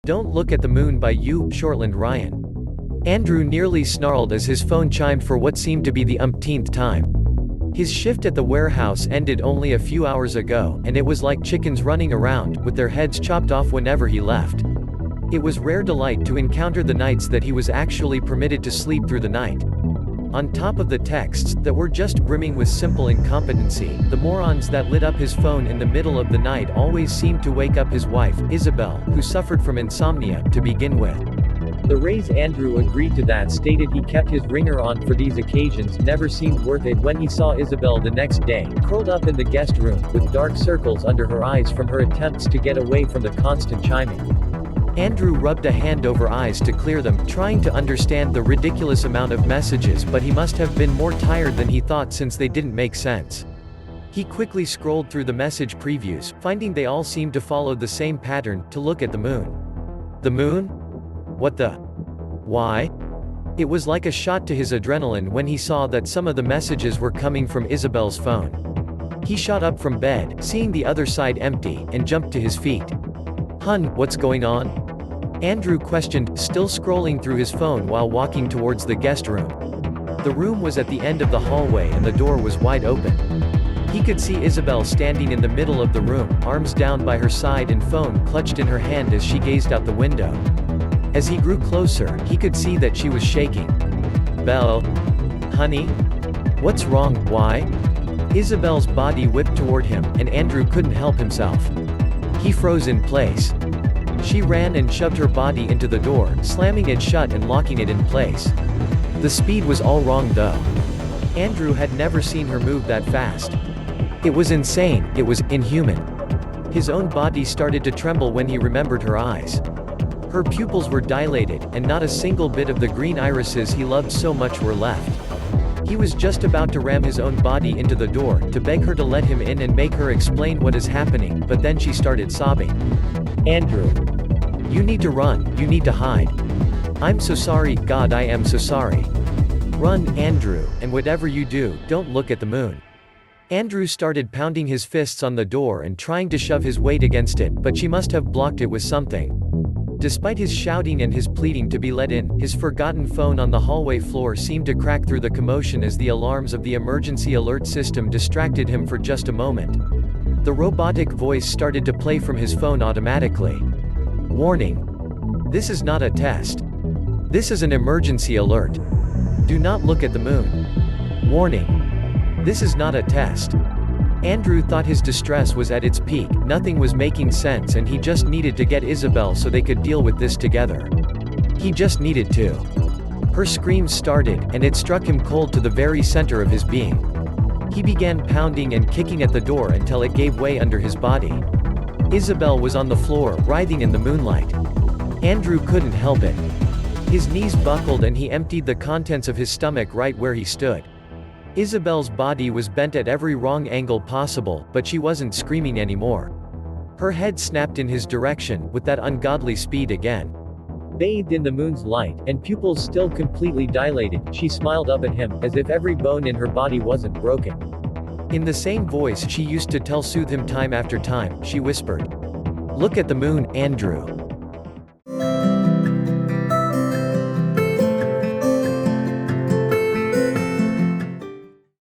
Don't Look at the Moon by U. Shortland Ryan. Andrew nearly snarled as his phone chimed for what seemed to be the umpteenth time. His shift at the warehouse ended only a few hours ago, and it was like chickens running around, with their heads chopped off whenever he left. It was rare delight to encounter the nights that he was actually permitted to sleep through the night. On top of the texts that were just brimming with simple incompetency, the morons that lit up his phone in the middle of the night always seemed to wake up his wife, Isabel, who suffered from insomnia, to begin with. The raise Andrew agreed to that stated he kept his ringer on for these occasions never seemed worth it when he saw Isabel the next day, curled up in the guest room, with dark circles under her eyes from her attempts to get away from the constant chiming. Andrew rubbed a hand over eyes to clear them, trying to understand the ridiculous amount of messages, but he must have been more tired than he thought since they didn't make sense. He quickly scrolled through the message previews, finding they all seemed to follow the same pattern: to look at the moon. The moon? What the? Why? It was like a shot to his adrenaline when he saw that some of the messages were coming from Isabel's phone. He shot up from bed, seeing the other side empty, and jumped to his feet. "Hun, what's going on?" Andrew questioned, still scrolling through his phone while walking towards the guest room. The room was at the end of the hallway and the door was wide open. He could see Isabel standing in the middle of the room, arms down by her side and phone clutched in her hand as she gazed out the window. As he grew closer, he could see that she was shaking. "Belle? Honey? What's wrong? Why?" Isabel's body whipped toward him, and Andrew couldn't help himself. He froze in place. She ran and shoved her body into the door, slamming it shut and locking it in place. The speed was all wrong though. Andrew had never seen her move that fast. It was insane, it was inhuman. His own body started to tremble when he remembered her eyes. Her pupils were dilated, and not a single bit of the green irises he loved so much were left. He was just about to ram his own body into the door, to beg her to let him in and make her explain what is happening, but then she started sobbing. "Andrew. You need to run, you need to hide. I'm so sorry, God, I am so sorry. Run, Andrew, and whatever you do, don't look at the moon." Andrew started pounding his fists on the door and trying to shove his weight against it, but she must have blocked it with something. Despite his shouting and his pleading to be let in, his forgotten phone on the hallway floor seemed to crack through the commotion as the alarms of the emergency alert system distracted him for just a moment. The robotic voice started to play from his phone automatically. "Warning. This is not a test. This is an emergency alert. Do not look at the moon. Warning. This is not a test." Andrew thought his distress was at its peak, nothing was making sense and he just needed to get Isabel so they could deal with this together. He just needed to. Her screams started, and it struck him cold to the very center of his being. He began pounding and kicking at the door until it gave way under his body. Isabel was on the floor, writhing in the moonlight. Andrew couldn't help it. His knees buckled and he emptied the contents of his stomach right where he stood. Isabel's body was bent at every wrong angle possible, but she wasn't screaming anymore. Her head snapped in his direction, with that ungodly speed again. Bathed in the moon's light, and pupils still completely dilated, she smiled up at him, as if every bone in her body wasn't broken. In the same voice she used to soothe him time after time, she whispered, "Look at the moon, Andrew.